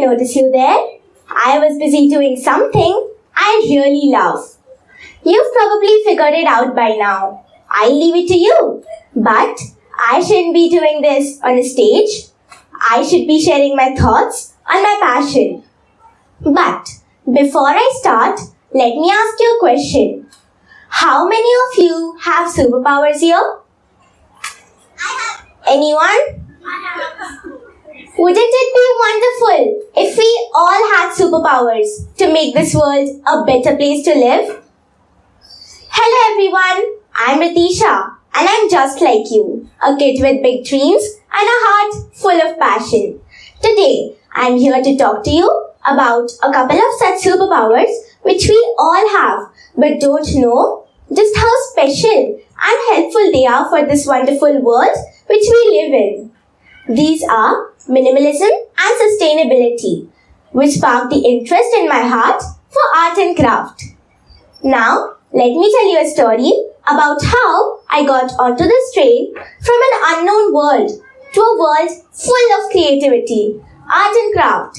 notice you there. I was busy doing something I really love. You've probably figured it out by now. I'll leave it to you. But I shouldn't be doing this on a stage. I should be sharing my thoughts on my passion. But before I start, let me ask you a question. How many of you have superpowers here? Anyone? Wouldn't it be wonderful if we all had superpowers to make this world a better place to live? Hello everyone, I'm Ritisha and I'm just like you, a kid with big dreams and a heart full of passion. Today, I'm here to talk to you about a couple of such superpowers which we all have but don't know just how special and helpful they are for this wonderful world which we live in. These are minimalism and sustainability, which sparked the interest in my heart for art and craft. Now, let me tell you a story about how I got onto this train from an unknown world to a world full of creativity, art and craft.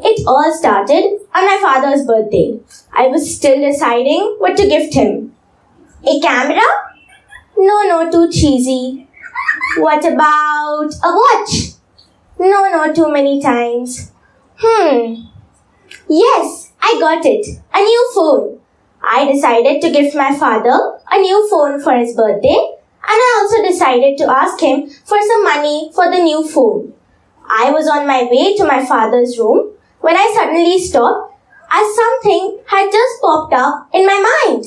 It all started on my father's birthday. I was still deciding what to gift him. A camera? No, too cheesy. What about a watch? No, too many times. Yes, I got it. A new phone. I decided to gift my father a new phone for his birthday, and I also decided to ask him for some money for the new phone. I was on my way to my father's room when I suddenly stopped as something had just popped up in my mind.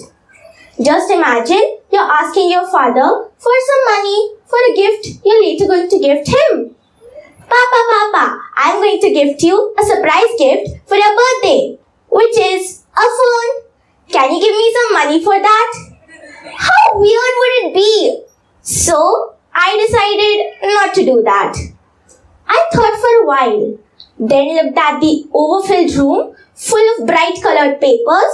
Just imagine you're asking your father for some money for a gift you're later going to gift him. Papa, I'm going to gift you a surprise gift for your birthday, which is a phone. Can you give me some money for that? How weird would it be? So, I decided not to do that. I thought for a while, then looked at the overfilled room full of bright colored papers,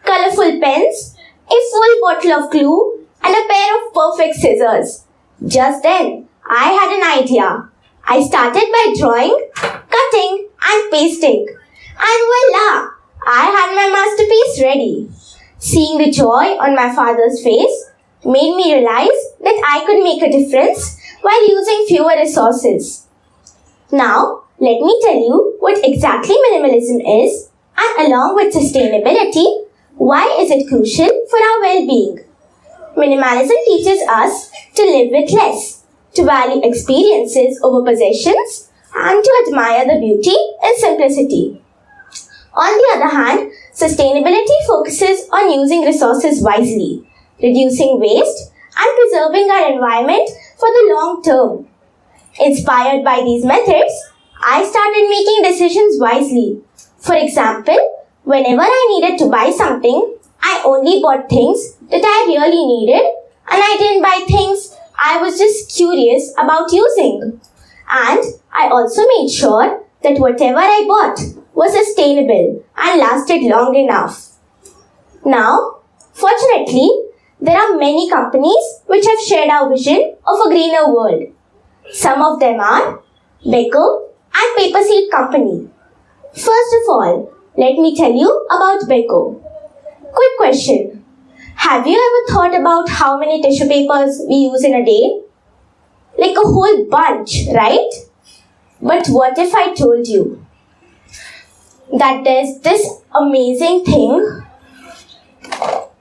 colorful pens, a full bottle of glue, and a pair of perfect scissors. Just then, I had an idea. I started by drawing, cutting, and pasting. And voila! I had my masterpiece ready. Seeing the joy on my father's face made me realize that I could make a difference while using fewer resources. Now, let me tell you what exactly minimalism is, and along with sustainability, why is it crucial for our well-being? Minimalism teaches us to live with less, to value experiences over possessions, and to admire the beauty in simplicity. On the other hand, sustainability focuses on using resources wisely, reducing waste, and preserving our environment for the long term. Inspired by these methods, I started making decisions wisely. For example, whenever I needed to buy something, I only bought things that I really needed, and I didn't buy things I was just curious about using. And I also made sure that whatever I bought was sustainable and lasted long enough. Now, fortunately, there are many companies which have shared our vision of a greener world. Some of them are Beko and Paper Seed Company. First of all, let me tell you about Beko. Quick question. Have you ever thought about how many tissue papers we use in a day? Like a whole bunch, right? But what if I told you that there's this amazing thing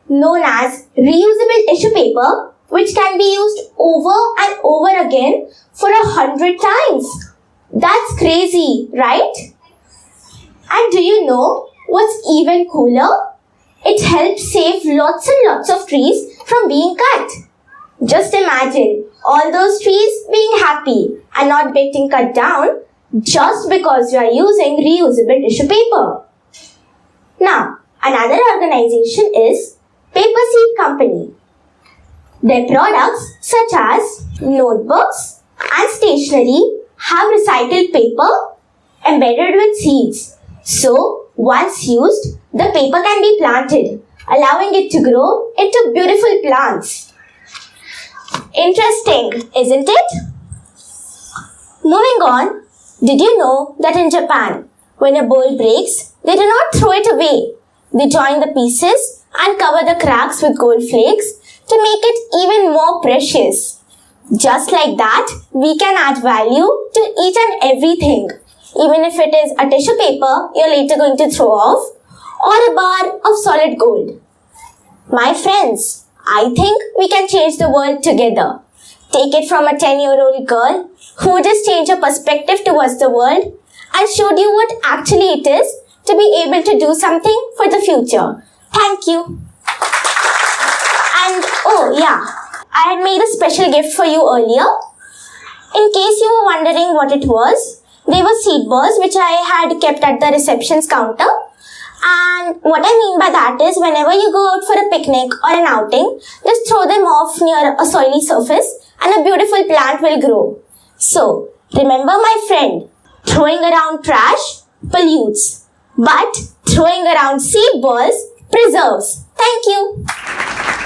known as reusable tissue paper which can be used over and over again for 100 times? That's crazy, right? And do you know what's even cooler? It helps save lots and lots of trees from being cut. Just imagine all those trees being happy and not getting cut down just because you are using reusable tissue paper. Now, another organization is Paper Seed Company. Their products such as notebooks and stationery have recycled paper embedded with seeds. So, once used, the paper can be planted, allowing it to grow into beautiful plants. Interesting, isn't it? Moving on, did you know that in Japan, When a bowl breaks, they do not throw it away. They join the pieces and cover the cracks with gold flakes to make it even more precious. Just like that, we can add value to each and everything, even if it is a tissue paper you're later going to throw off or a bar of solid gold. My friends, I think we can change the world together. Take it from a 10-year-old girl who just changed her perspective towards the world and showed you what actually it is to be able to do something for the future. Thank you. And oh yeah, I had made a special gift for you earlier. In case you were wondering what it was, they were seed balls which I had kept at the reception's counter. And what I mean by that is whenever you go out for a picnic or an outing, just throw them off near a soily surface and a beautiful plant will grow. So, remember my friend, throwing around trash pollutes, but throwing around seed balls preserves. Thank you.